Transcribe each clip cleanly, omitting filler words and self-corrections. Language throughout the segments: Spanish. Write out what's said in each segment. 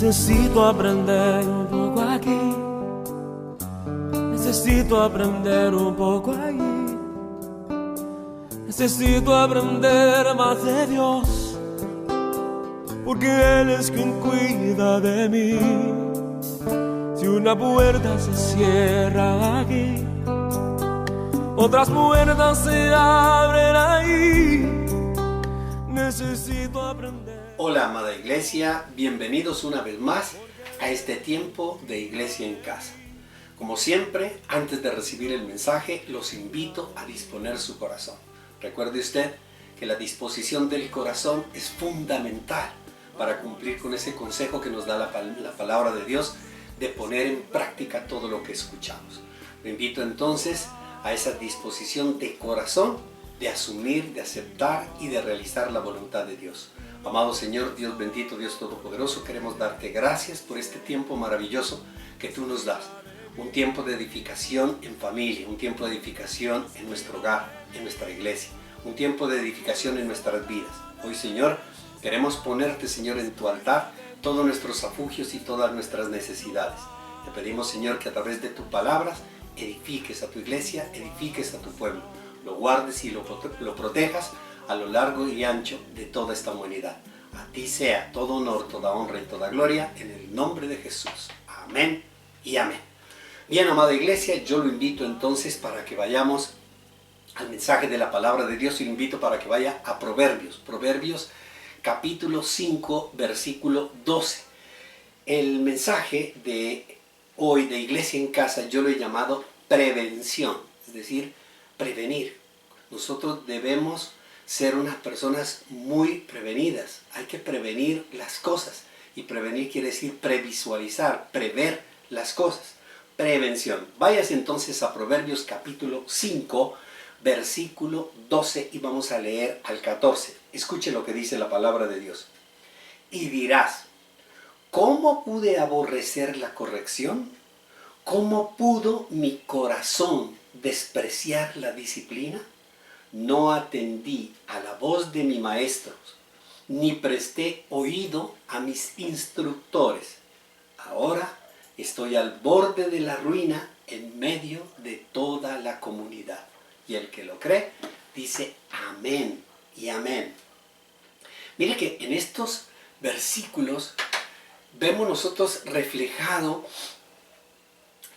Necesito aprender un poco aquí, necesito aprender un poco allí, necesito aprender más de Dios, porque Él es quien cuida de mí. Si una puerta se cierra aquí, otras puertas se abren ahí. Necesito aprender. Hola amada iglesia, bienvenidos una vez más a este tiempo de Iglesia en Casa. Como siempre, antes de recibir el mensaje, los invito a disponer su corazón. Recuerde usted que la disposición del corazón es fundamental para cumplir con ese consejo que nos da la palabra de Dios de poner en práctica todo lo que escuchamos. Lo invito entonces a esa disposición de corazón, de asumir, de aceptar y de realizar la voluntad de Dios. Amado Señor, Dios bendito, Dios todopoderoso, queremos darte gracias por este tiempo maravilloso que tú nos das. Un tiempo de edificación en familia, un tiempo de edificación en nuestro hogar, en nuestra iglesia, un tiempo de edificación en nuestras vidas. Hoy, Señor, queremos ponerte, Señor, en tu altar todos nuestros afugios y todas nuestras necesidades. Te pedimos, Señor, que a través de tus palabras edifiques a tu iglesia, edifiques a tu pueblo, lo guardes y lo protejas a lo largo y ancho de toda esta humanidad. A ti sea todo honor, toda honra y toda gloria, en el nombre de Jesús. Amén y amén. Bien, amada iglesia, yo lo invito entonces para que vayamos al mensaje de la palabra de Dios y lo invito para que vaya a Proverbios capítulo 5, versículo 12. El mensaje de hoy de Iglesia en Casa yo lo he llamado prevención, es decir, prevenir. Nosotros debemos ser unas personas muy prevenidas. Hay que prevenir las cosas. Y prevenir quiere decir previsualizar, prever las cosas. Prevención. Váyase entonces a Proverbios capítulo 5, versículo 12 y vamos a leer al 14. Escuche lo que dice la palabra de Dios. Y dirás, ¿cómo pude aborrecer la corrección? ¿Cómo pudo mi corazón despreciar la disciplina? No atendí a la voz de mi maestro, ni presté oído a mis instructores. Ahora estoy al borde de la ruina en medio de toda la comunidad. Y el que lo cree dice amén y amén. Mire que en estos versículos vemos nosotros reflejado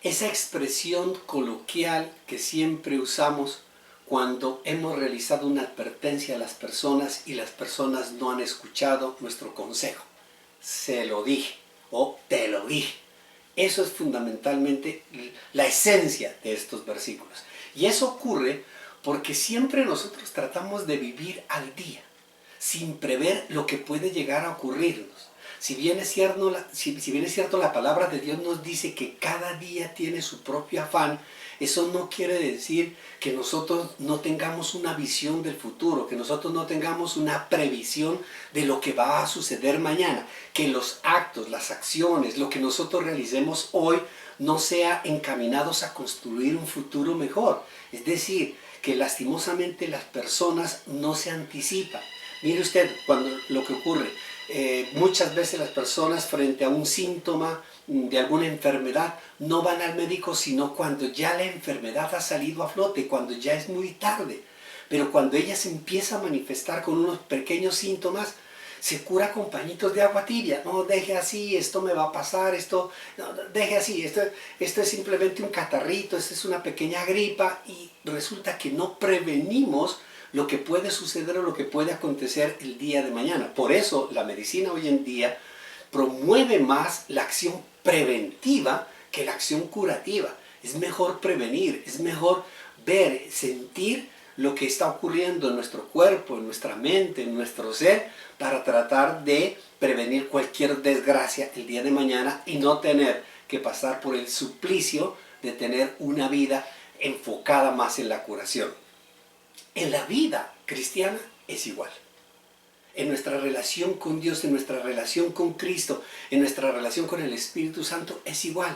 esa expresión coloquial que siempre usamos cuando hemos realizado una advertencia a las personas y las personas no han escuchado nuestro consejo. Se lo dije o te lo dije. Eso es fundamentalmente la esencia de estos versículos. Y eso ocurre porque siempre nosotros tratamos de vivir al día, sin prever lo que puede llegar a ocurrirnos. Si bien es cierto, la palabra de Dios nos dice que cada día tiene su propio afán, eso no quiere decir que nosotros no tengamos una visión del futuro, que nosotros no tengamos una previsión de lo que va a suceder mañana, que los actos, las acciones, lo que nosotros realicemos hoy no sea encaminados a construir un futuro mejor. Es decir, que lastimosamente las personas no se anticipan. Mire usted cuando lo que ocurre. Muchas veces las personas frente a un síntoma de alguna enfermedad no van al médico sino cuando ya la enfermedad ha salido a flote, cuando ya es muy tarde. Pero cuando ella se empieza a manifestar con unos pequeños síntomas, se cura con pañitos de agua tibia. No, deje así, esto me va a pasar, esto, no, deje así, esto es simplemente un catarrito, esto es una pequeña gripa, y resulta que no prevenimos lo que puede suceder o lo que puede acontecer el día de mañana. Por eso la medicina hoy en día promueve más la acción preventiva que la acción curativa. Es mejor prevenir, es mejor ver, sentir lo que está ocurriendo en nuestro cuerpo, en nuestra mente, en nuestro ser, para tratar de prevenir cualquier desgracia el día de mañana y no tener que pasar por el suplicio de tener una vida enfocada más en la curación. En la vida cristiana es igual. En nuestra relación con Dios, en nuestra relación con Cristo, en nuestra relación con el Espíritu Santo es igual.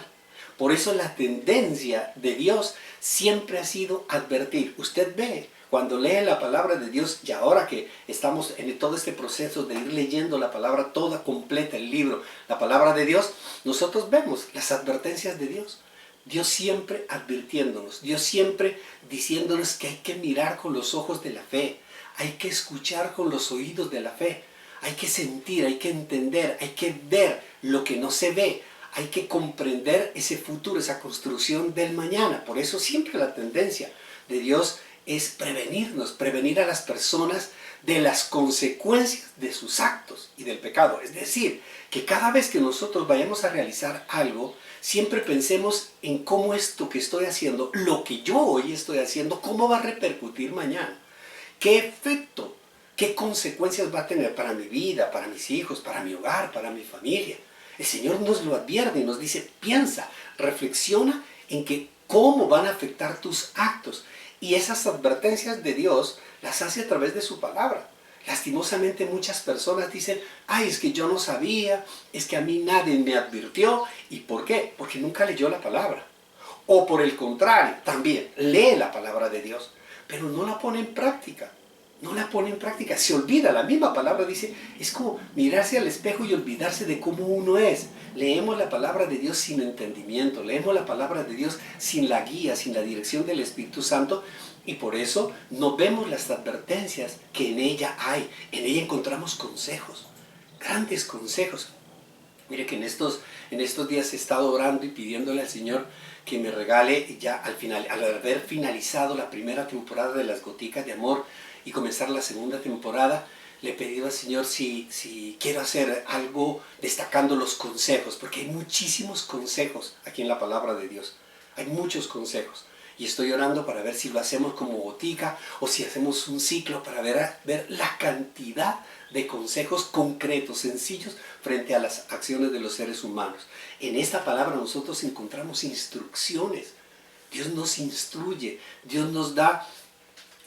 Por eso la tendencia de Dios siempre ha sido advertir. Usted ve Cuando lee la palabra de Dios, y ahora que estamos en todo este proceso de ir leyendo la palabra toda completa, el libro, la palabra de Dios, nosotros vemos las advertencias de Dios. Dios siempre advirtiéndonos, Dios siempre diciéndonos que hay que mirar con los ojos de la fe, hay que escuchar con los oídos de la fe, hay que sentir, hay que entender, hay que ver lo que no se ve, hay que comprender ese futuro, esa construcción del mañana. Por eso siempre la tendencia de Dios es prevenirnos, prevenir a las personas de las consecuencias de sus actos y del pecado. Es decir, que cada vez que nosotros vayamos a realizar algo, siempre pensemos en cómo esto que estoy haciendo, lo que yo hoy estoy haciendo, cómo va a repercutir mañana. ¿Qué efecto, qué consecuencias va a tener para mi vida, para mis hijos, para mi hogar, para mi familia? El Señor nos lo advierte y nos dice, piensa, reflexiona en que cómo van a afectar tus actos. Y esas advertencias de Dios las hace a través de su palabra. Lastimosamente muchas personas dicen, ay, es que yo no sabía, es que a mí nadie me advirtió. ¿Y por qué? Porque nunca leyó la palabra. O por el contrario, también lee la palabra de Dios, pero no la pone en práctica. No la pone en práctica, se olvida. La misma palabra dice, es como mirarse al espejo y olvidarse de cómo uno es. Leemos la palabra de Dios sin entendimiento, leemos la palabra de Dios sin la guía, sin la dirección del Espíritu Santo, y por eso no vemos las advertencias que en ella hay. En ella encontramos consejos, grandes consejos. Mire que en estos días he estado orando y pidiéndole al Señor que me regale ya al final, al haber finalizado la primera temporada de Las Goticas de Amor y comenzar la segunda temporada, le he pedido al Señor si quiero hacer algo destacando los consejos, porque hay muchísimos consejos aquí en la palabra de Dios. Hay muchos consejos. Y estoy orando para ver si lo hacemos como gotica o si hacemos un ciclo para ver la cantidad de consejos concretos, sencillos, frente a las acciones de los seres humanos. En esta palabra nosotros encontramos instrucciones. Dios nos instruye, Dios nos da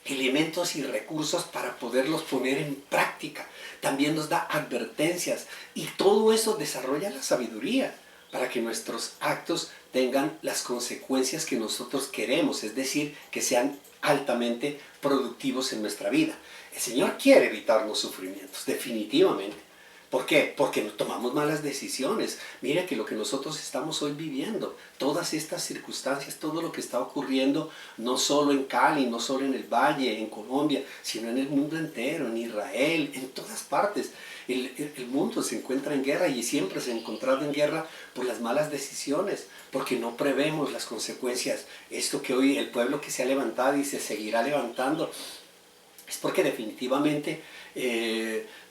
elementos y recursos para poderlos poner en práctica. También nos da advertencias y todo eso desarrolla la sabiduría para que nuestros actos tengan las consecuencias que nosotros queremos, es decir, que sean altamente productivos en nuestra vida. El Señor quiere evitarnos sufrimientos, definitivamente. ¿Por qué? Porque tomamos malas decisiones. Mira que lo que nosotros estamos hoy viviendo, todas estas circunstancias, todo lo que está ocurriendo, no solo en Cali, no solo en el Valle, en Colombia, sino en el mundo entero, en Israel, en todas partes. El mundo se encuentra en guerra y siempre se ha encontrado en guerra por las malas decisiones, porque no prevemos las consecuencias. Esto que hoy el pueblo que se ha levantado y se seguirá levantando, es porque definitivamente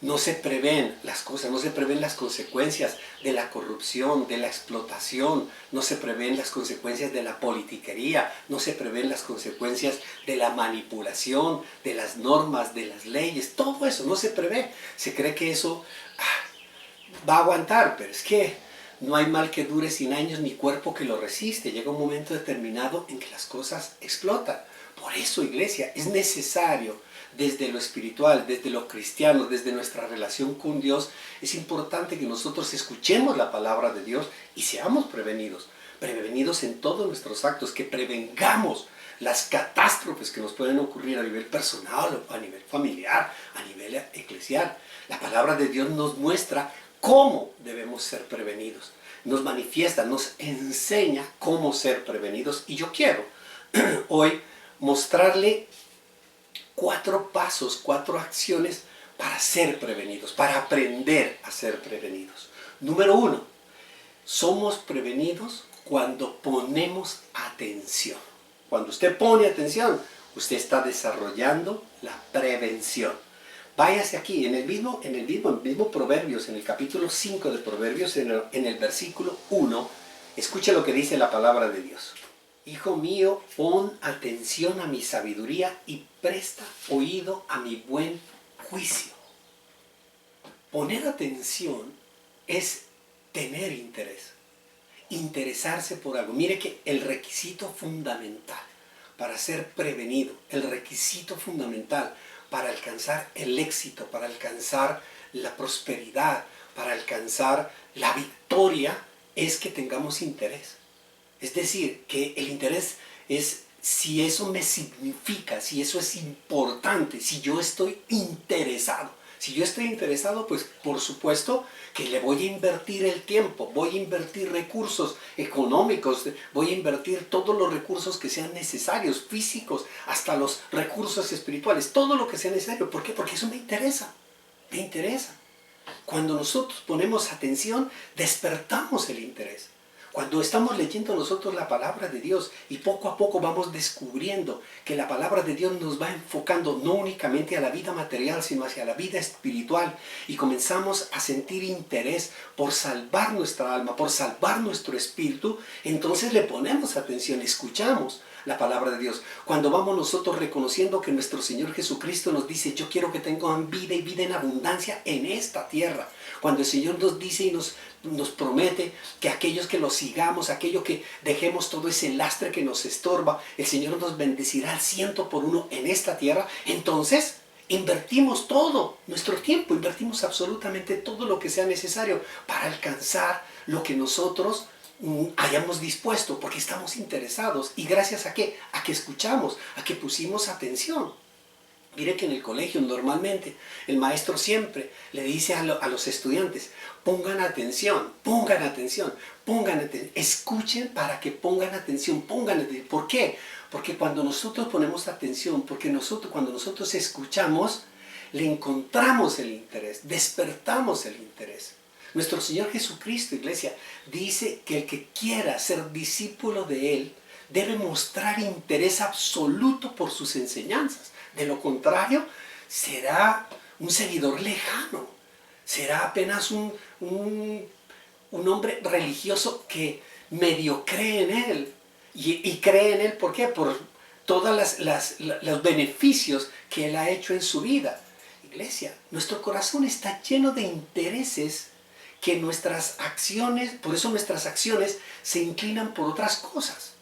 no se prevén las cosas, no se prevén las consecuencias de la corrupción, de la explotación, no se prevén las consecuencias de la politiquería, no se prevén las consecuencias de la manipulación, de las normas, de las leyes, todo eso no se prevé. Se cree que eso va a aguantar, pero es que no hay mal que dure 100 años ni cuerpo que lo resiste. Llega un momento determinado en que las cosas explotan. Por eso, iglesia, es necesario desde lo espiritual, desde lo cristiano, desde nuestra relación con Dios, es importante que nosotros escuchemos la palabra de Dios y seamos prevenidos en todos nuestros actos, que prevengamos las catástrofes que nos pueden ocurrir a nivel personal, a nivel familiar, a nivel eclesial. La palabra de Dios nos muestra cómo debemos ser prevenidos, nos manifiesta, nos enseña cómo ser prevenidos, y yo quiero hoy mostrarle 4 pasos, 4 acciones para ser prevenidos, para aprender a ser prevenidos. Número 1, somos prevenidos cuando ponemos atención. Cuando usted pone atención, usted está desarrollando la prevención. Váyase aquí, en el mismo Proverbios, en el capítulo 5 de Proverbios, en el versículo 1, escuche lo que dice la palabra de Dios. Hijo mío, pon atención a mi sabiduría y presta oído a mi buen juicio. Poner atención es tener interés, interesarse por algo. Mire que el requisito fundamental para ser prevenido, el requisito fundamental para alcanzar el éxito, para alcanzar la prosperidad, para alcanzar la victoria, es que tengamos interés. Es decir, que el interés es si eso me significa, si eso es importante, si yo estoy interesado. Si yo estoy interesado, pues por supuesto que le voy a invertir el tiempo, voy a invertir recursos económicos, voy a invertir todos los recursos que sean necesarios, físicos, hasta los recursos espirituales, todo lo que sea necesario. ¿Por qué? Porque eso me interesa, me interesa. Cuando nosotros ponemos atención, despertamos el interés. Cuando estamos leyendo nosotros la palabra de Dios y poco a poco vamos descubriendo que la palabra de Dios nos va enfocando no únicamente a la vida material, sino hacia la vida espiritual, y comenzamos a sentir interés por salvar nuestra alma, por salvar nuestro espíritu, entonces le ponemos atención, escuchamos la palabra de Dios. Cuando vamos nosotros reconociendo que nuestro Señor Jesucristo nos dice: yo quiero que tengan vida y vida en abundancia en esta tierra. Cuando el Señor nos dice y nos promete que aquellos que lo sigamos, aquello que dejemos todo ese lastre que nos estorba, el Señor nos bendecirá al 100 por 1 en esta tierra, entonces invertimos todo nuestro tiempo, invertimos absolutamente todo lo que sea necesario para alcanzar lo que nosotros hayamos dispuesto, porque estamos interesados. ¿Y gracias a qué? A que escuchamos, a que pusimos atención. Mire que en el colegio normalmente el maestro siempre le dice a los estudiantes: pongan atención, pongan atención, pongan atención, escuchen para que pongan atención, pongan atención. ¿Por qué? Porque cuando nosotros ponemos atención, cuando nosotros escuchamos, le encontramos el interés, despertamos el interés. Nuestro Señor Jesucristo, iglesia, dice que el que quiera ser discípulo de Él debe mostrar interés absoluto por sus enseñanzas. De lo contrario, será un seguidor lejano, será apenas un hombre religioso que medio cree en Él. Y cree en Él, ¿por qué? Por todos los beneficios que Él ha hecho en su vida. Iglesia, nuestro corazón está lleno de intereses que nuestras acciones, por eso nuestras acciones se inclinan por otras cosas.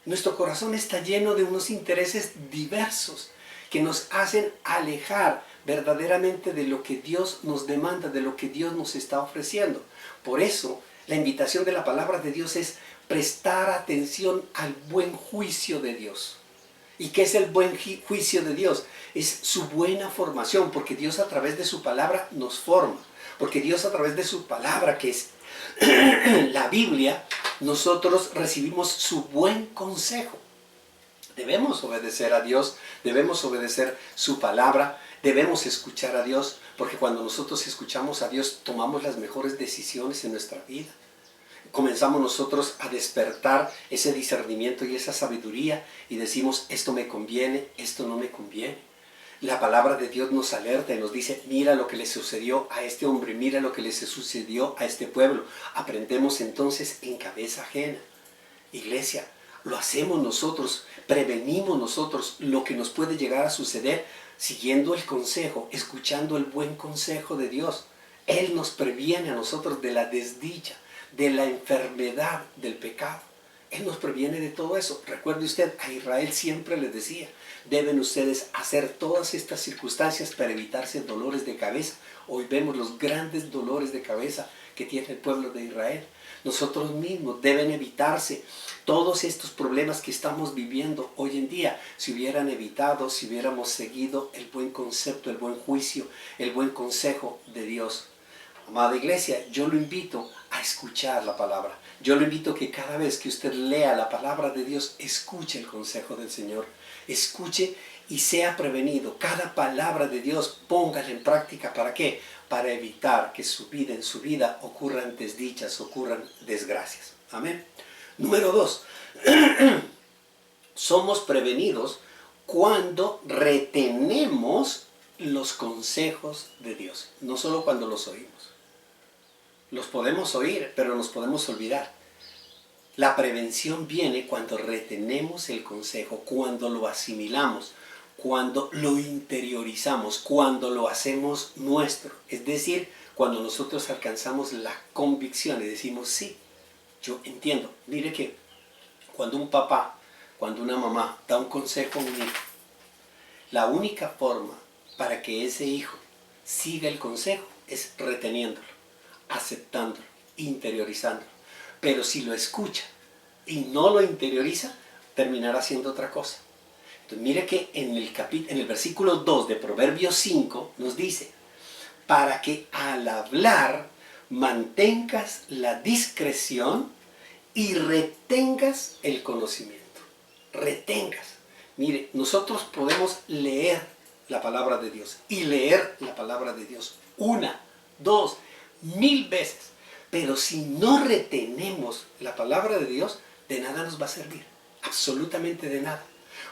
Nuestro corazón está lleno de unos intereses diversos que nos hacen alejar verdaderamente de lo que Dios nos demanda, de lo que Dios nos está ofreciendo. Por eso, la invitación de la palabra de Dios es prestar atención al buen juicio de Dios. ¿Y qué es el buen juicio de Dios? Es su buena formación, porque Dios a través de su palabra nos forma. Porque Dios a través de su palabra, que es la Biblia, nosotros recibimos su buen consejo. Debemos obedecer a Dios, debemos obedecer su palabra, debemos escuchar a Dios, porque cuando nosotros escuchamos a Dios, tomamos las mejores decisiones en nuestra vida. Comenzamos nosotros a despertar ese discernimiento y esa sabiduría y decimos: esto me conviene, esto no me conviene. La palabra de Dios nos alerta y nos dice: mira lo que le sucedió a este hombre, mira lo que le sucedió a este pueblo. Aprendemos entonces en cabeza ajena. Iglesia, lo hacemos nosotros, prevenimos nosotros lo que nos puede llegar a suceder siguiendo el consejo, escuchando el buen consejo de Dios. Él nos previene a nosotros de la desdicha, de la enfermedad, del pecado. Él nos previene de todo eso. Recuerde usted, a Israel siempre le decía: deben ustedes hacer todas estas circunstancias para evitarse dolores de cabeza. Hoy vemos los grandes dolores de cabeza que tiene el pueblo de Israel. Nosotros mismos deben evitarse todos estos problemas que estamos viviendo hoy en día. Si hubieran evitado, si hubiéramos seguido el buen concepto, el buen juicio, el buen consejo de Dios. Amada iglesia, yo lo invito a escuchar la palabra. Yo lo invito a que cada vez que usted lea la palabra de Dios, escuche el consejo del Señor. Escuche y sea prevenido. Cada palabra de Dios póngala en práctica. ¿Para qué? Para evitar que en su vida ocurran desdichas, ocurran desgracias. Amén. Número 2. Somos prevenidos cuando retenemos los consejos de Dios. No solo cuando los oímos. Los podemos oír, pero nos podemos olvidar. La prevención viene cuando retenemos el consejo, cuando lo asimilamos, cuando lo interiorizamos, cuando lo hacemos nuestro. Es decir, cuando nosotros alcanzamos la convicción y decimos: sí, yo entiendo. Mire que cuando un papá, cuando una mamá da un consejo a un hijo, la única forma para que ese hijo siga el consejo es reteniéndolo, aceptándolo, interiorizándolo. Pero si lo escucha y no lo interioriza, terminar haciendo otra cosa. Entonces mire que en el versículo 2 de Proverbios 5 nos dice, para que al hablar mantengas la discreción y retengas el conocimiento. Retengas. Mire, nosotros podemos leer la palabra de Dios y leer la palabra de Dios 1, 2, 1000 veces. Pero si no retenemos la palabra de Dios, de nada nos va a servir. Absolutamente de nada.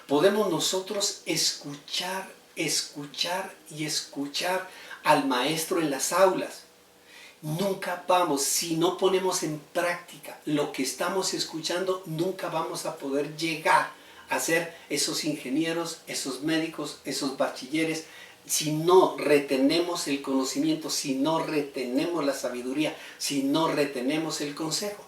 Podemos nosotros escuchar y escuchar al maestro en las aulas. Nunca vamos, si no ponemos en práctica lo que estamos escuchando, nunca vamos a poder llegar a ser esos ingenieros, esos médicos, esos bachilleres. Si no retenemos el conocimiento, si no retenemos la sabiduría, si no retenemos el consejo,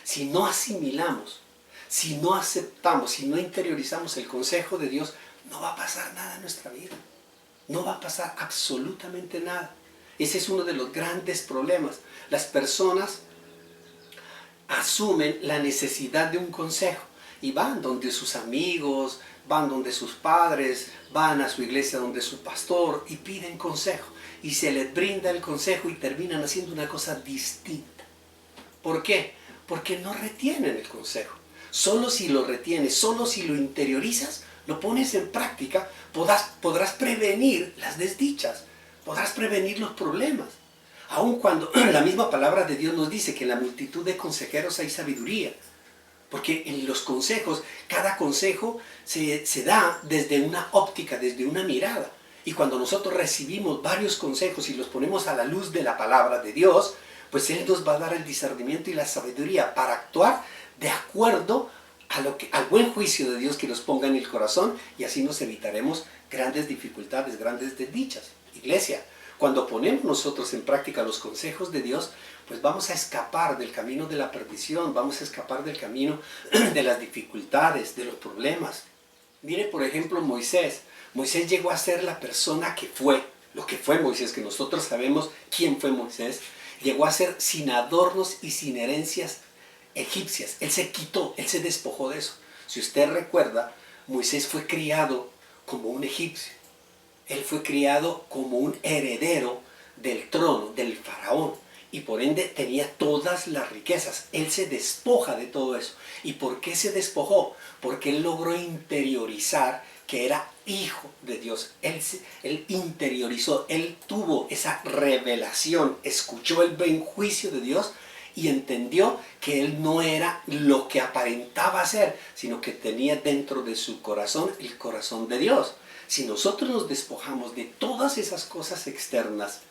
si no asimilamos, si no aceptamos, si no interiorizamos el consejo de Dios, no va a pasar nada en nuestra vida. No va a pasar absolutamente nada. Ese es uno de los grandes problemas. Las personas asumen la necesidad de un consejo y van donde sus amigos, van donde sus padres, van a su iglesia donde su pastor y piden consejo. Y se les brinda el consejo y terminan haciendo una cosa distinta. ¿Por qué? Porque no retienen el consejo. Solo si lo retienes, solo si lo interiorizas, lo pones en práctica, podrás prevenir las desdichas, podrás prevenir los problemas. Aun cuando la misma palabra de Dios nos dice que en la multitud de consejeros hay sabiduría. Porque en los consejos, cada consejo se da desde una óptica, desde una mirada. Y cuando nosotros recibimos varios consejos y los ponemos a la luz de la palabra de Dios, pues Él nos va a dar el discernimiento y la sabiduría para actuar de acuerdo al buen juicio de Dios que nos ponga en el corazón, y así nos evitaremos grandes dificultades, grandes desdichas. Iglesia, cuando ponemos nosotros en práctica los consejos de Dios, pues vamos a escapar del camino de la perdición, vamos a escapar del camino de las dificultades, de los problemas. Mire, por ejemplo, Moisés. Moisés llegó a ser la persona que fue, lo que fue Moisés, que nosotros sabemos quién fue Moisés. Llegó a ser sin adornos y sin herencias egipcias. Él se quitó, él se despojó de eso. Si usted recuerda, Moisés fue criado como un egipcio. Él fue criado como un heredero del trono, del faraón. Y por ende tenía todas las riquezas. Él se despoja de todo eso. ¿Y por qué se despojó? Porque él logró interiorizar que era hijo de Dios. Él interiorizó, él tuvo esa revelación, escuchó el buen juicio de Dios y entendió que él no era lo que aparentaba ser, sino que tenía dentro de su corazón el corazón de Dios. Si nosotros nos despojamos de todas esas cosas externas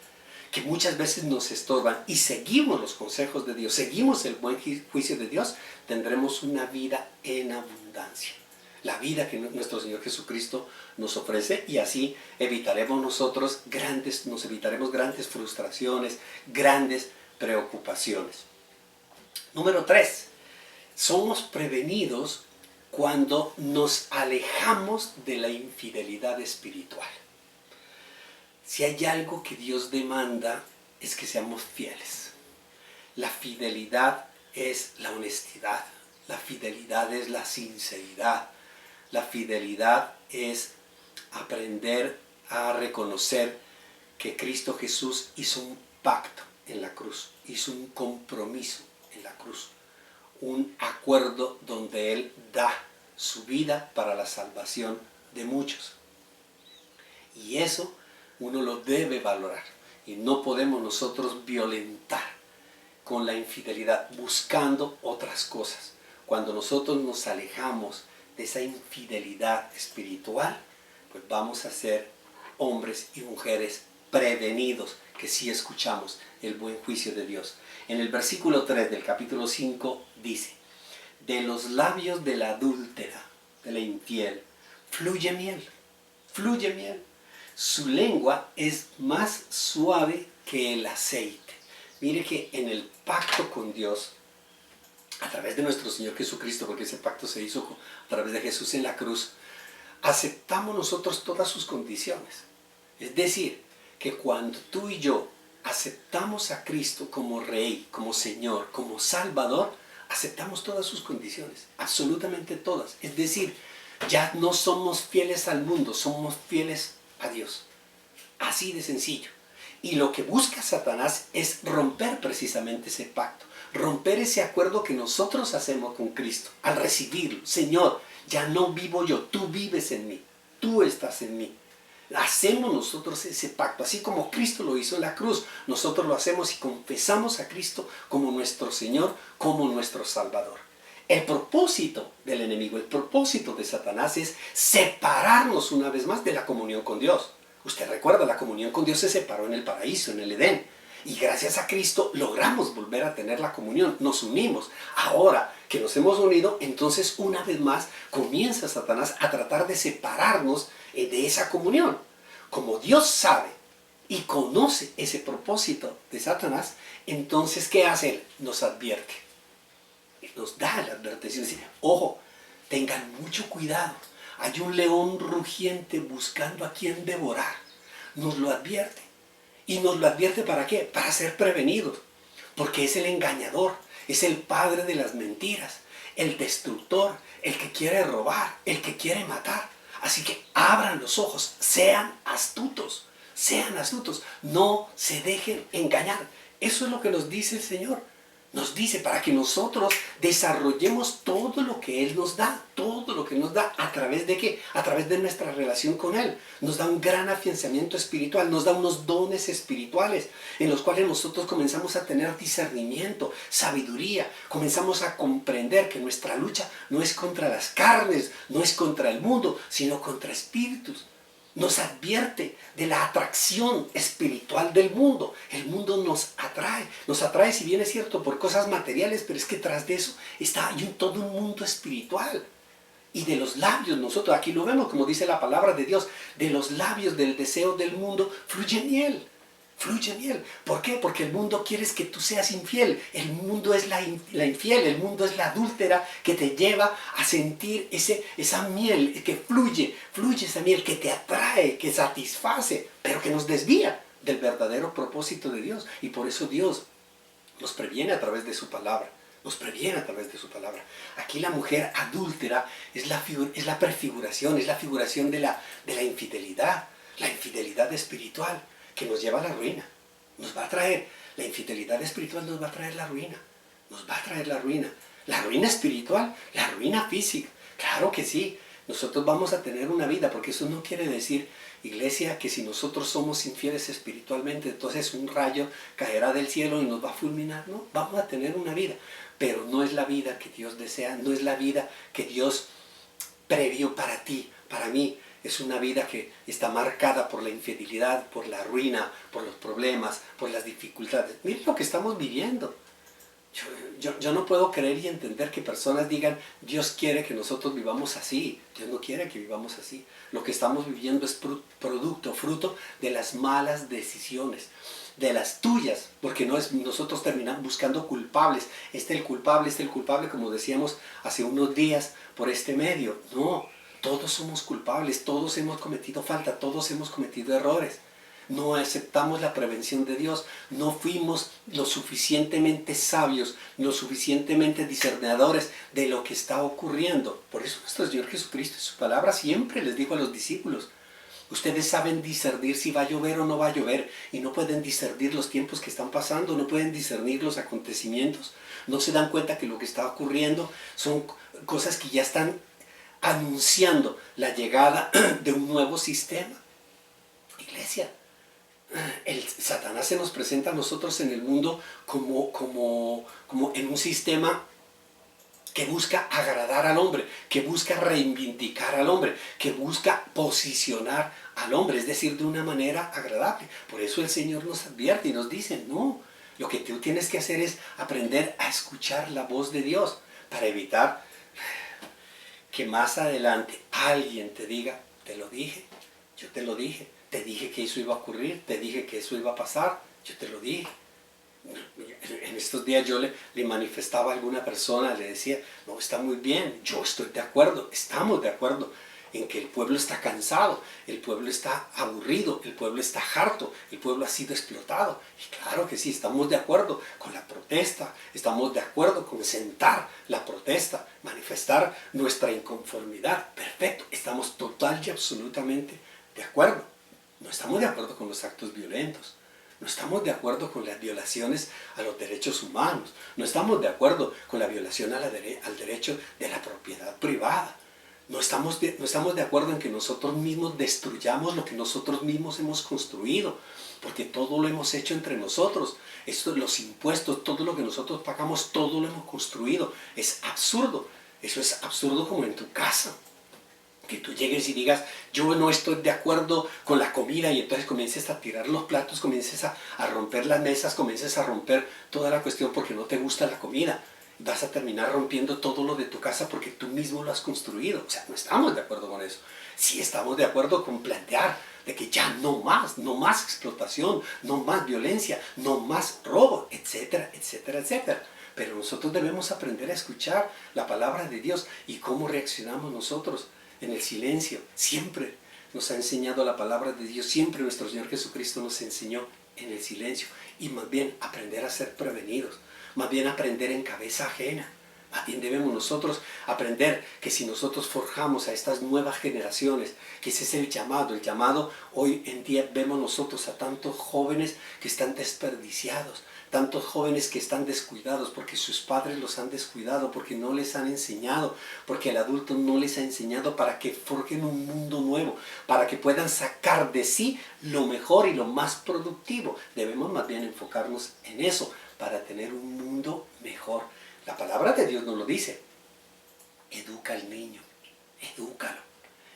que muchas veces nos estorban y seguimos los consejos de Dios, seguimos el buen juicio de Dios, tendremos una vida en abundancia. La vida que nuestro Señor Jesucristo nos ofrece, y así nos evitaremos grandes frustraciones, grandes preocupaciones. Número 3. Somos prevenidos cuando nos alejamos de la infidelidad espiritual. Si hay algo que Dios demanda, es que seamos fieles. La fidelidad es la honestidad. La fidelidad es la sinceridad. La fidelidad es aprender a reconocer que Cristo Jesús hizo un pacto en la cruz, hizo un compromiso en la cruz, un acuerdo donde Él da su vida para la salvación de muchos. Y eso uno lo debe valorar, y no podemos nosotros violentar con la infidelidad buscando otras cosas. Cuando nosotros nos alejamos de esa infidelidad espiritual, pues vamos a ser hombres y mujeres prevenidos, que sí escuchamos el buen juicio de Dios. En el versículo 3 del capítulo 5 dice: de los labios de la adúltera, de la infiel, fluye miel, fluye miel. Su lengua es más suave que el aceite. Mire que en el pacto con Dios, a través de nuestro Señor Jesucristo, porque ese pacto se hizo a través de Jesús en la cruz, aceptamos nosotros todas sus condiciones. Es decir, que cuando tú y yo aceptamos a Cristo como Rey, como Señor, como Salvador, aceptamos todas sus condiciones, absolutamente todas. Es decir, ya no somos fieles al mundo, somos fieles a Dios. Así de sencillo. Y lo que busca Satanás es romper precisamente ese pacto, romper ese acuerdo que nosotros hacemos con Cristo al recibirlo. Señor, ya no vivo yo, tú vives en mí, tú estás en mí. Hacemos nosotros ese pacto, así como Cristo lo hizo en la cruz. Nosotros lo hacemos y confesamos a Cristo como nuestro Señor, como nuestro Salvador. El propósito del enemigo, el propósito de Satanás es separarnos una vez más de la comunión con Dios. Usted recuerda, la comunión con Dios se separó en el paraíso, en el Edén. Y gracias a Cristo logramos volver a tener la comunión, nos unimos. Ahora que nos hemos unido, entonces una vez más comienza Satanás a tratar de separarnos de esa comunión. Como Dios sabe y conoce ese propósito de Satanás, entonces ¿qué hace él? Nos advierte. Nos da la advertencia, dice, ojo, tengan mucho cuidado. Hay un león rugiente buscando a quien devorar. Nos lo advierte. ¿Y nos lo advierte para qué? Para ser prevenidos. Porque es el engañador, es el padre de las mentiras, el destructor, el que quiere robar, el que quiere matar. Así que abran los ojos, sean astutos, no se dejen engañar. Eso es lo que nos dice el Señor. Nos dice para que nosotros desarrollemos todo lo que Él nos da, ¿a través de qué? A través de nuestra relación con Él. Nos da un gran afianzamiento espiritual, nos da unos dones espirituales en los cuales nosotros comenzamos a tener discernimiento, sabiduría, comenzamos a comprender que nuestra lucha no es contra las carnes, no es contra el mundo, sino contra espíritus. Nos advierte de la atracción espiritual del mundo. El mundo nos atrae si bien es cierto por cosas materiales, pero es que tras de eso hay todo un mundo espiritual. Y de los labios, nosotros aquí lo vemos como dice la palabra de Dios, de los labios del deseo del mundo fluye miel. ¿Por qué? Porque el mundo quiere que tú seas infiel. El mundo es la infiel, el mundo es la adúltera que te lleva a sentir esa miel, que fluye esa miel que te atrae, que satisface, pero que nos desvía del verdadero propósito de Dios. Y por eso Dios nos previene a través de su palabra. Aquí la mujer adúltera es la prefiguración, es la figuración de la infidelidad espiritual, que nos lleva a la ruina. La infidelidad espiritual nos va a traer la ruina. La ruina espiritual, la ruina física. Claro que sí, nosotros vamos a tener una vida, porque eso no quiere decir, iglesia, que si nosotros somos infieles espiritualmente, entonces un rayo caerá del cielo y nos va a fulminar. No, vamos a tener una vida, pero no es la vida que Dios desea, no es la vida que Dios previó para ti, para mí. Es una vida que está marcada por la infidelidad, por la ruina, por los problemas, por las dificultades. Miren lo que estamos viviendo. Yo no puedo creer y entender que personas digan, Dios quiere que nosotros vivamos así. Dios no quiere que vivamos así. Lo que estamos viviendo es fruto de las malas decisiones, de las tuyas, porque nosotros terminamos buscando culpables. Este es el culpable, como decíamos hace unos días por este medio. No. Todos somos culpables, todos hemos cometido falta, todos hemos cometido errores. No aceptamos la prevención de Dios, no fuimos lo suficientemente sabios, lo suficientemente discernidores de lo que está ocurriendo. Por eso nuestro Señor Jesucristo en su palabra siempre les dijo a los discípulos, ustedes saben discernir si va a llover o no va a llover, y no pueden discernir los tiempos que están pasando, no pueden discernir los acontecimientos, no se dan cuenta que lo que está ocurriendo son cosas que ya están anunciando la llegada de un nuevo sistema. Iglesia, Satanás se nos presenta a nosotros en el mundo como en un sistema que busca agradar al hombre, que busca reivindicar al hombre, que busca posicionar al hombre, es decir, de una manera agradable. Por eso el Señor nos advierte y nos dice, no, lo que tú tienes que hacer es aprender a escuchar la voz de Dios para evitar que más adelante alguien te diga, te lo dije, yo te lo dije, te dije que eso iba a ocurrir, te dije que eso iba a pasar, yo te lo dije. En estos días yo le manifestaba a alguna persona, le decía, no, está muy bien, yo estoy de acuerdo, estamos de acuerdo en que el pueblo está cansado, el pueblo está aburrido, el pueblo está harto, el pueblo ha sido explotado. Y claro que sí, estamos de acuerdo con la protesta, estamos de acuerdo con sentar la protesta, manifestar nuestra inconformidad. Perfecto, estamos total y absolutamente de acuerdo. No estamos de acuerdo con los actos violentos. No estamos de acuerdo con las violaciones a los derechos humanos. No estamos de acuerdo con la violación al derecho de la propiedad privada. No estamos de acuerdo en que nosotros mismos destruyamos lo que nosotros mismos hemos construido, porque todo lo hemos hecho entre nosotros. Esto, los impuestos, todo lo que nosotros pagamos, todo lo hemos construido. Es absurdo. Eso es absurdo como en tu casa. Que tú llegues y digas, yo no estoy de acuerdo con la comida, y entonces comiences a tirar los platos, comiences a romper las mesas, comiences a romper toda la cuestión porque no te gusta la comida. Vas a terminar rompiendo todo lo de tu casa porque tú mismo lo has construido. O sea, no estamos de acuerdo con eso. Sí estamos de acuerdo con plantear de que ya no más explotación, no más violencia, no más robo, etcétera, etcétera, etcétera. Pero nosotros debemos aprender a escuchar la palabra de Dios y cómo reaccionamos nosotros en el silencio. Siempre nos ha enseñado la palabra de Dios, siempre nuestro Señor Jesucristo nos enseñó en el silencio. Y más bien aprender a ser prevenidos, más bien aprender en cabeza ajena. Más bien debemos nosotros aprender que si nosotros forjamos a estas nuevas generaciones, que ese es el llamado hoy en día vemos nosotros a tantos jóvenes que están desperdiciados, tantos jóvenes que están descuidados porque sus padres los han descuidado, porque no les han enseñado, porque el adulto no les ha enseñado para que forjen un mundo nuevo, para que puedan sacar de sí lo mejor y lo más productivo. Debemos más bien enfocarnos en eso para tener un mundo mejor. La palabra de Dios nos lo dice. Educa al niño, edúcalo,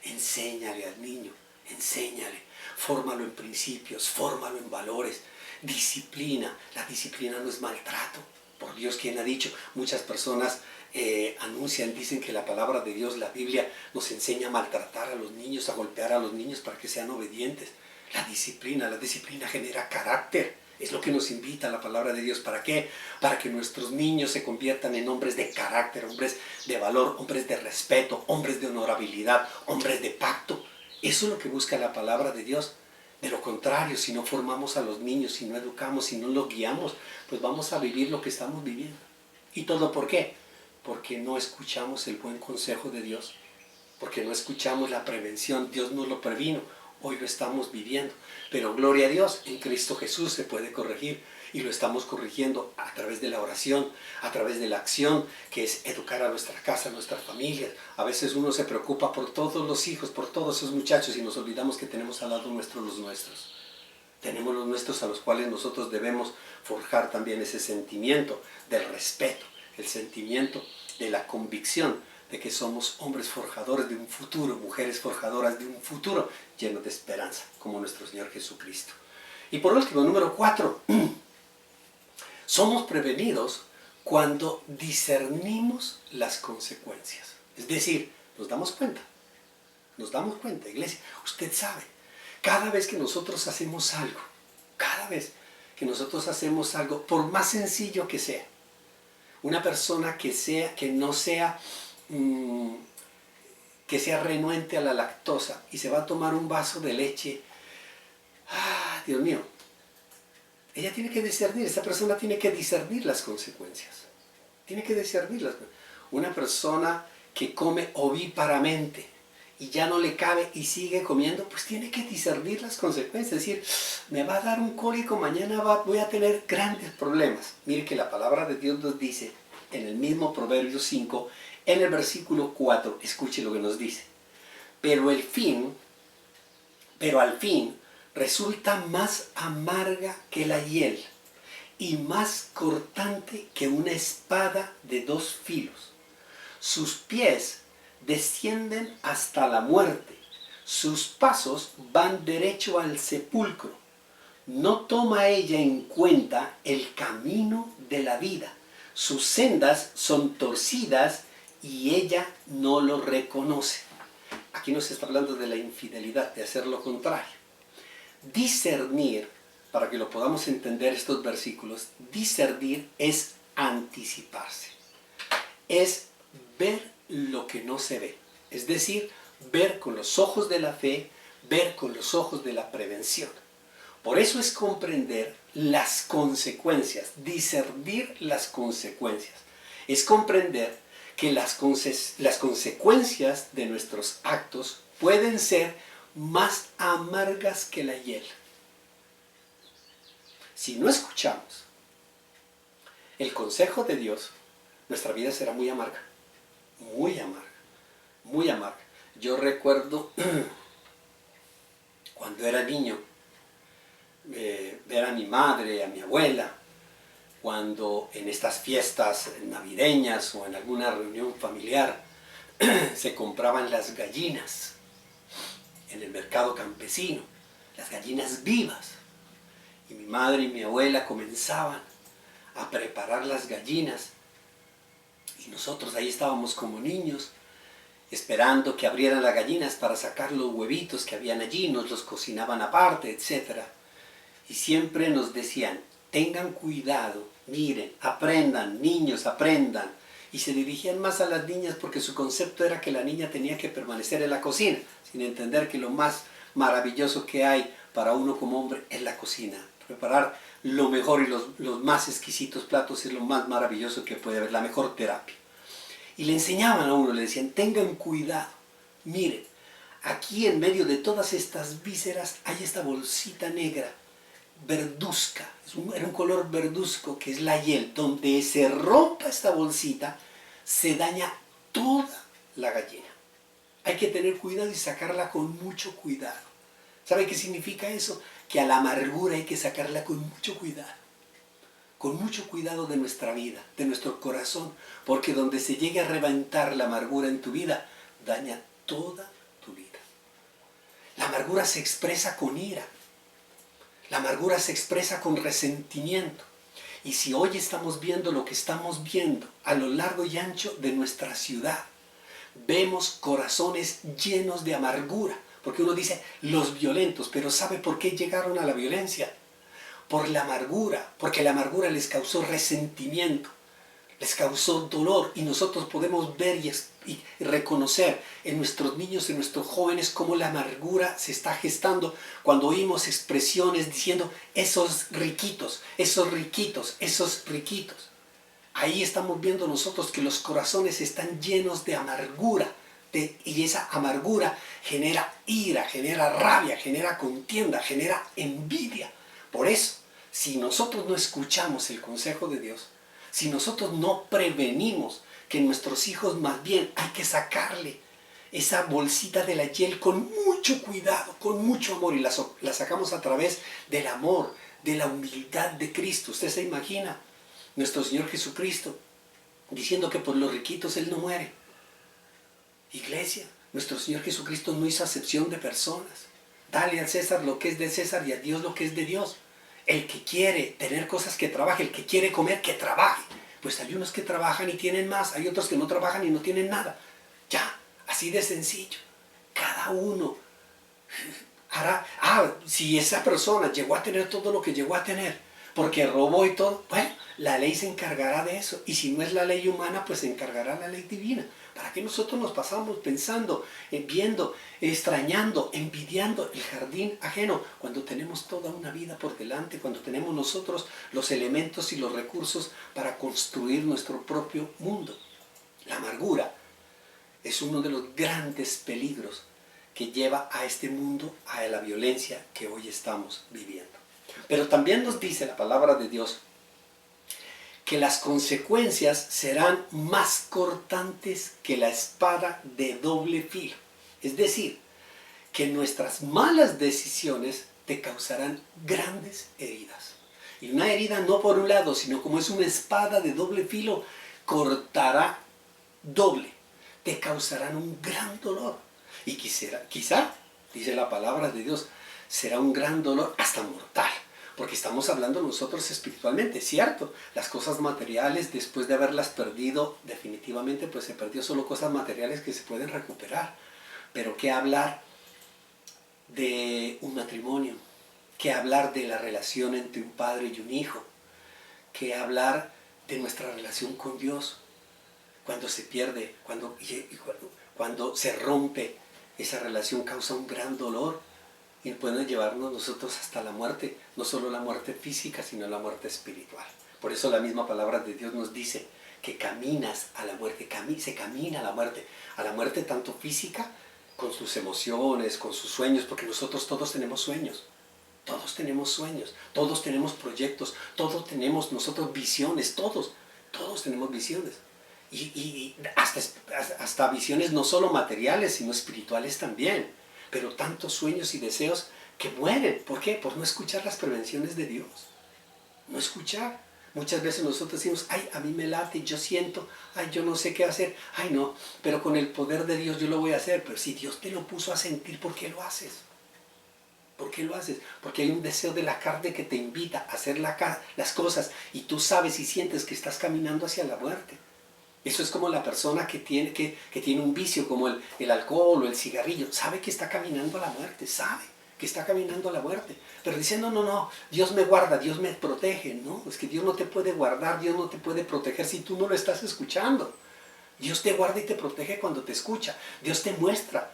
enséñale al niño, enséñale, fórmalo en principios, fórmalo en valores. Disciplina, la disciplina no es maltrato. Por Dios, ¿quién ha dicho? Muchas personas dicen que la palabra de Dios, la Biblia, nos enseña a maltratar a los niños, a golpear a los niños para que sean obedientes. La disciplina genera carácter. Es lo que nos invita la palabra de Dios. ¿Para qué? Para que nuestros niños se conviertan en hombres de carácter, hombres de valor, hombres de respeto, hombres de honorabilidad, hombres de pacto. Eso es lo que busca la palabra de Dios. De lo contrario, si no formamos a los niños, si no educamos, si no los guiamos, pues vamos a vivir lo que estamos viviendo. ¿Y todo por qué? Porque no escuchamos el buen consejo de Dios, porque no escuchamos la prevención. Dios nos lo previno, hoy lo estamos viviendo. Pero gloria a Dios, en Cristo Jesús se puede corregir y lo estamos corrigiendo a través de la oración, a través de la acción, que es educar a nuestra casa, a nuestras familias. A veces uno se preocupa por todos los hijos, por todos esos muchachos y nos olvidamos que tenemos al lado nuestro los nuestros. Tenemos los nuestros a los cuales nosotros debemos forjar también ese sentimiento del respeto, el sentimiento de la convicción de que somos hombres forjadores de un futuro, mujeres forjadoras de un futuro lleno de esperanza, como nuestro Señor Jesucristo. Y por último, número 4, somos prevenidos cuando discernimos las consecuencias. Es decir, nos damos cuenta, iglesia. Usted sabe, cada vez que nosotros hacemos algo, por más sencillo que sea, una persona que sea renuente a la lactosa y se va a tomar un vaso de leche, Dios mío, ella tiene que discernir, esta persona tiene que discernir las consecuencias. Una persona que come ovíparamente y ya no le cabe y sigue comiendo, pues tiene que discernir las consecuencias. Es decir, me va a dar un cólico, mañana voy a tener grandes problemas. Mire que la palabra de Dios nos dice en el mismo Proverbios 5, en el versículo 4, escuche lo que nos dice. Pero al fin resulta más amarga que la hiel y más cortante que una espada de 2 filos. Sus pies descienden hasta la muerte, sus pasos van derecho al sepulcro. No toma ella en cuenta el camino de la vida. Sus sendas son torcidas y ella no lo reconoce. Aquí nos está hablando de la infidelidad, de hacer lo contrario. Discernir, para que lo podamos entender estos versículos, discernir es anticiparse, es ver lo que no se ve, es decir, ver con los ojos de la fe, ver con los ojos de la prevención. Por eso es comprender las consecuencias, discernir las consecuencias. Es comprender que las consecuencias de nuestros actos pueden ser más amargas que la hiel. Si no escuchamos el consejo de Dios, nuestra vida será muy amarga, muy amarga, muy amarga. Yo recuerdo cuando era niño, ver a mi madre, a mi abuela, cuando en estas fiestas navideñas o en alguna reunión familiar se compraban las gallinas en el mercado campesino, las gallinas vivas. Y mi madre y mi abuela comenzaban a preparar las gallinas y nosotros ahí estábamos como niños esperando que abrieran las gallinas para sacar los huevitos que habían allí, nos los cocinaban aparte, etc. Y siempre nos decían, tengan cuidado, miren, aprendan, niños, aprendan. Y se dirigían más a las niñas porque su concepto era que la niña tenía que permanecer en la cocina, sin entender que lo más maravilloso que hay para uno como hombre es la cocina. Preparar lo mejor y los más exquisitos platos es lo más maravilloso que puede haber, la mejor terapia. Y le enseñaban a uno, le decían, tengan cuidado, miren, aquí en medio de todas estas vísceras hay esta bolsita negra, verduzca, era un color verduzco que es la hiel. Donde se rompa esta bolsita se daña toda la gallina. Hay que tener cuidado y sacarla con mucho cuidado. ¿Sabe qué significa eso? Que a la amargura hay que sacarla con mucho cuidado de nuestra vida, de nuestro corazón, porque donde se llegue a reventar la amargura en tu vida, daña toda tu vida. La amargura se expresa con ira. La amargura se expresa con resentimiento. Y si hoy estamos viendo lo que estamos viendo a lo largo y ancho de nuestra ciudad, vemos corazones llenos de amargura. Porque uno dice, los violentos, pero ¿sabe por qué llegaron a la violencia? Por la amargura, porque la amargura les causó resentimiento, les causó dolor. Y nosotros podemos ver y reconocer en nuestros niños, en nuestros jóvenes, cómo la amargura se está gestando cuando oímos expresiones diciendo esos riquitos, esos riquitos, esos riquitos. Ahí estamos viendo nosotros que los corazones están llenos de amargura, y esa amargura genera ira, genera rabia, genera contienda, genera envidia. Por eso, si nosotros no escuchamos el consejo de Dios, si nosotros no prevenimos que nuestros hijos, más bien hay que sacarle esa bolsita de la hiel con mucho cuidado, con mucho amor, y la sacamos a través del amor, de la humildad de Cristo. Usted se imagina nuestro Señor Jesucristo diciendo que por los riquitos Él no muere. Iglesia, nuestro Señor Jesucristo no hizo acepción de personas. Dale al César lo que es del César y a Dios lo que es de Dios. El que quiere tener cosas, que trabaje. El que quiere comer, que trabaje. Pues hay unos que trabajan y tienen más, hay otros que no trabajan y no tienen nada. Ya, así de sencillo. Cada uno hará, si esa persona llegó a tener todo lo que llegó a tener, porque robó y todo, bueno, la ley se encargará de eso. Y si no es la ley humana, pues se encargará la ley divina. ¿Para qué nosotros nos pasamos pensando, viendo, extrañando, envidiando el jardín ajeno cuando tenemos toda una vida por delante, cuando tenemos nosotros los elementos y los recursos para construir nuestro propio mundo? La amargura es uno de los grandes peligros que lleva a este mundo a la violencia que hoy estamos viviendo. Pero también nos dice la palabra de Dios que las consecuencias serán más cortantes que la espada de doble filo. Es decir, que nuestras malas decisiones te causarán grandes heridas. Y una herida no por un lado, sino como es una espada de doble filo, cortará doble. Te causarán un gran dolor. Y quizá, dice la palabra de Dios, será un gran dolor hasta mortal. Porque estamos hablando nosotros espiritualmente, ¿cierto? Las cosas materiales, después de haberlas perdido, definitivamente pues se perdió solo cosas materiales que se pueden recuperar. Pero ¿qué hablar de un matrimonio? ¿Qué hablar de la relación entre un padre y un hijo? ¿Qué hablar de nuestra relación con Dios? Cuando se pierde, cuando se rompe Esa relación causa un gran dolor y puede llevarnos nosotros hasta la muerte, no solo la muerte física, sino la muerte espiritual. Por eso la misma palabra de Dios nos dice que caminas a la muerte, se camina a la muerte tanto física, con sus emociones, con sus sueños, porque nosotros todos tenemos sueños. Todos tenemos proyectos, todos tenemos nosotros visiones, todos tenemos visiones. Y hasta visiones no solo materiales, sino espirituales también. Pero tantos sueños y deseos que mueren. ¿Por qué? Por no escuchar las prevenciones de Dios. No escuchar. Muchas veces nosotros decimos, ay, a mí me late, yo siento, ay, yo no sé qué hacer. Ay, no, pero con el poder de Dios yo lo voy a hacer. Pero si Dios te lo puso a sentir, ¿por qué lo haces? ¿Por qué lo haces? Porque hay un deseo de la carne que te invita a hacer las cosas y tú sabes y sientes que estás caminando hacia la muerte. Eso es como la persona que tiene un vicio como el alcohol o el cigarrillo. Sabe que está caminando a la muerte, sabe que está caminando a la muerte. Pero dice, no, Dios me guarda, Dios me protege. No, es que Dios no te puede guardar, Dios no te puede proteger si tú no lo estás escuchando. Dios te guarda y te protege cuando te escucha. Dios te muestra,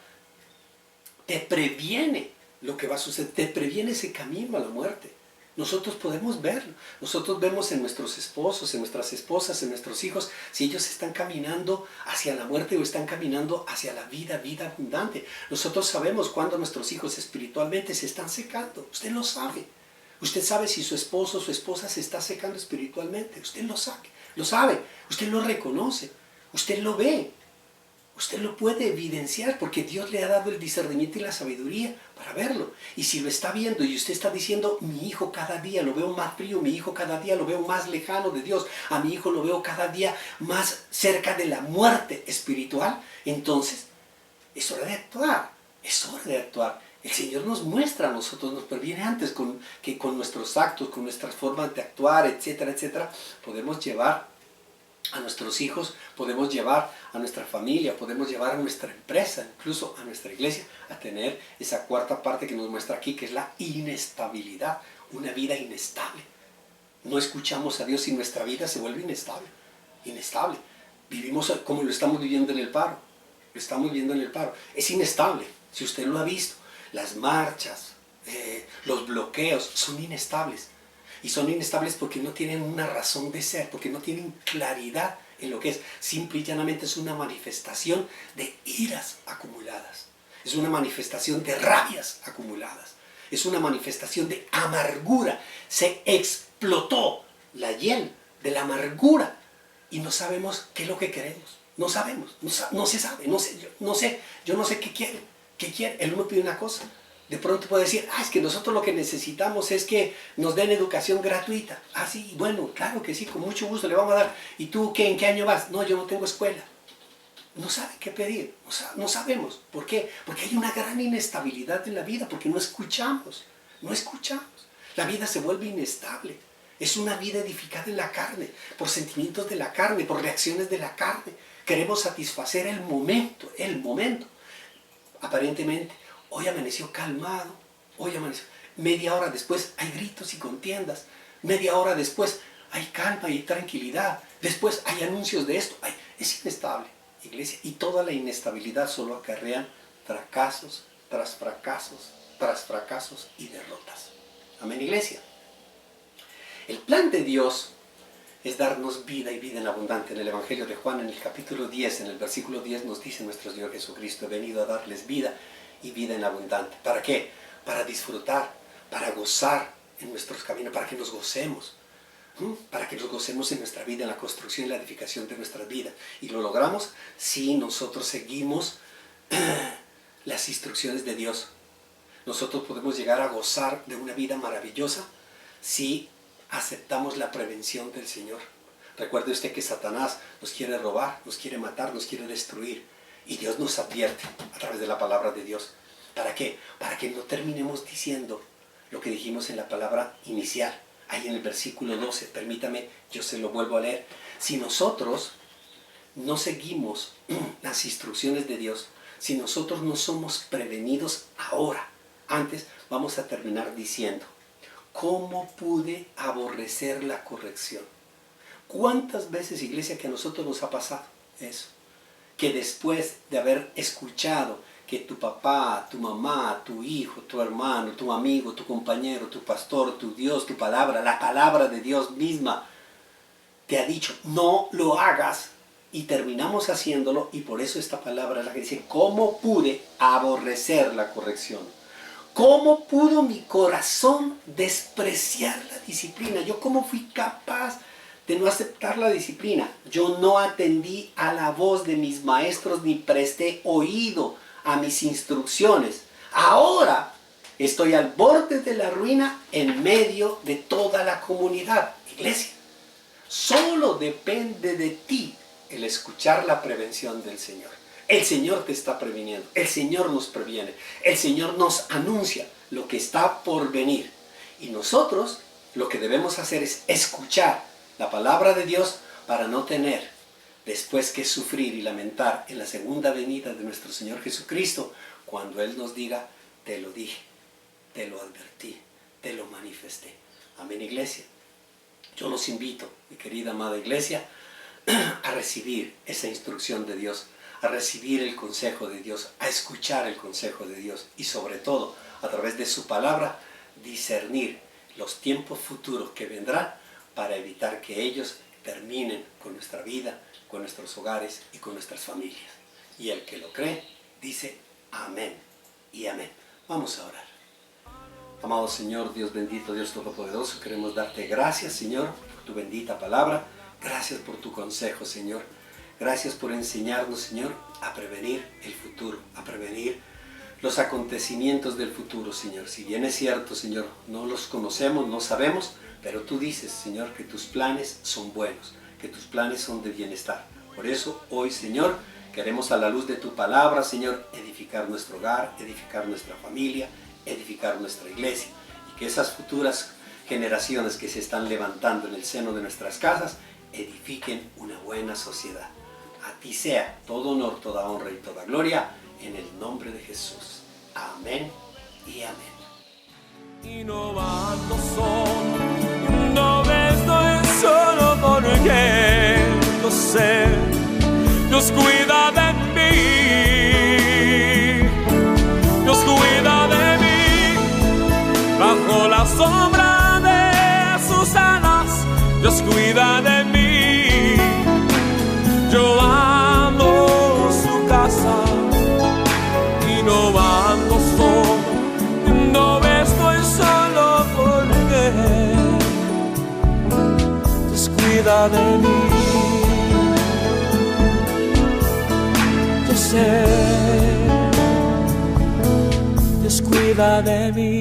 te previene lo que va a suceder, te previene ese camino a la muerte. Nosotros podemos verlo, nosotros vemos en nuestros esposos, en nuestras esposas, en nuestros hijos, si ellos están caminando hacia la muerte o están caminando hacia la vida abundante. Nosotros sabemos cuando nuestros hijos espiritualmente se están secando, usted lo sabe. Usted sabe si su esposo o su esposa se está secando espiritualmente, usted lo sabe, usted lo reconoce, usted lo ve. Usted lo puede evidenciar porque Dios le ha dado el discernimiento y la sabiduría para verlo. Y si lo está viendo y usted está diciendo, mi hijo cada día lo veo más frío, mi hijo cada día lo veo más lejano de Dios, a mi hijo lo veo cada día más cerca de la muerte espiritual, entonces es hora de actuar, es hora de actuar. El Señor nos muestra a nosotros, nos previene antes que con nuestros actos, con nuestras formas de actuar, etcétera, etcétera, podemos llevar a nuestros hijos, podemos llevar a nuestra familia, podemos llevar a nuestra empresa, incluso a nuestra iglesia, a tener esa cuarta parte que nos muestra aquí, que es la inestabilidad, una vida inestable. No escuchamos a Dios y nuestra vida se vuelve inestable. Vivimos como lo estamos viviendo en el paro. Es inestable, si usted lo ha visto. Las marchas, los bloqueos son inestables. Y son inestables porque no tienen una razón de ser, porque no tienen claridad en lo que es. Simple y llanamente es una manifestación de iras acumuladas. Es una manifestación de rabias acumuladas. Es una manifestación de amargura. Se explotó la hiel de la amargura y no sabemos qué es lo que queremos. No sabemos, no se sabe, yo no sé qué quiere. El uno pide una cosa. De pronto puede decir, es que nosotros lo que necesitamos es que nos den educación gratuita. Sí, bueno, claro que sí, con mucho gusto le vamos a dar. ¿Y tú qué, en qué año vas? No, yo no tengo escuela. No sabe qué pedir, no sabemos. ¿Por qué? Porque hay una gran inestabilidad en la vida, porque no escuchamos. La vida se vuelve inestable. Es una vida edificada en la carne, por sentimientos de la carne, por reacciones de la carne. Queremos satisfacer el momento. Aparentemente, hoy amaneció calmado, media hora después hay gritos y contiendas, media hora después hay calma y tranquilidad, después hay anuncios de esto, es inestable, iglesia, y toda la inestabilidad solo acarrean fracasos tras fracasos, tras fracasos y derrotas. Amén, iglesia. El plan de Dios es darnos vida y vida en abundante. En el Evangelio de Juan, en el capítulo 10, en el versículo 10 nos dice nuestro Señor Jesucristo, he venido a darles vida y vida en abundante. ¿Para qué? Para disfrutar, para gozar en nuestros caminos, para que nos gocemos. Para que nos gocemos en nuestra vida, en la construcción y la edificación de nuestra vida. Y lo logramos si nosotros seguimos las instrucciones de Dios. Nosotros podemos llegar a gozar de una vida maravillosa si aceptamos la prevención del Señor. Recuerde usted que Satanás nos quiere robar, nos quiere matar, nos quiere destruir. Y Dios nos advierte a través de la palabra de Dios. ¿Para qué? Para que no terminemos diciendo lo que dijimos en la palabra inicial. Ahí en el versículo 12, permítame, yo se lo vuelvo a leer. Si nosotros no seguimos las instrucciones de Dios, si nosotros no somos prevenidos ahora, antes vamos a terminar diciendo, ¿cómo pude aborrecer la corrección? ¿Cuántas veces, iglesia, que a nosotros nos ha pasado eso? Que después de haber escuchado que tu papá, tu mamá, tu hijo, tu hermano, tu amigo, tu compañero, tu pastor, tu Dios, tu palabra, la palabra de Dios misma te ha dicho, no lo hagas, y terminamos haciéndolo, y por eso esta palabra es la que dice, ¿cómo pude aborrecer la corrección? ¿Cómo pudo mi corazón despreciar la disciplina? ¿Yo cómo fui capaz de no aceptar la disciplina? Yo no atendí a la voz de mis maestros ni presté oído a mis instrucciones. Ahora estoy al borde de la ruina en medio de toda la comunidad. Iglesia, solo depende de ti el escuchar la prevención del Señor. El Señor te está previniendo, el Señor nos previene, el Señor nos anuncia lo que está por venir. Y nosotros lo que debemos hacer es escuchar la palabra de Dios para no tener después que sufrir y lamentar en la segunda venida de nuestro Señor Jesucristo, cuando Él nos diga, te lo dije, te lo advertí, te lo manifesté. Amén, iglesia. Yo los invito, mi querida amada iglesia, a recibir esa instrucción de Dios, a recibir el consejo de Dios, a escuchar el consejo de Dios y sobre todo, a través de su palabra, discernir los tiempos futuros que vendrán para evitar que ellos terminen con nuestra vida, con nuestros hogares y con nuestras familias. Y el que lo cree, dice amén y amén. Vamos a orar. Amado Señor, Dios bendito, Dios todopoderoso, queremos darte gracias, Señor, por tu bendita palabra. Gracias por tu consejo, Señor. Gracias por enseñarnos, Señor, a prevenir el futuro, a prevenir los acontecimientos del futuro, Señor. Si bien es cierto, Señor, no los conocemos, no sabemos, pero tú dices, Señor, que tus planes son buenos, que tus planes son de bienestar. Por eso, hoy, Señor, queremos a la luz de tu palabra, Señor, edificar nuestro hogar, edificar nuestra familia, edificar nuestra iglesia. Y que esas futuras generaciones que se están levantando en el seno de nuestras casas edifiquen una buena sociedad. A ti sea todo honor, toda honra y toda gloria, en el nombre de Jesús. Amén y amén. Innovando son, no estoy solo porque lo sé, Dios cuida de mí, Dios cuida de mí, bajo la sombra de sus alas, Dios cuida de mí. Yo amo su casa y no ando solo, no estoy solo porque Dios cuida de mí. Yo sé, Dios cuida de mí.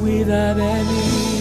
Cuida de mí.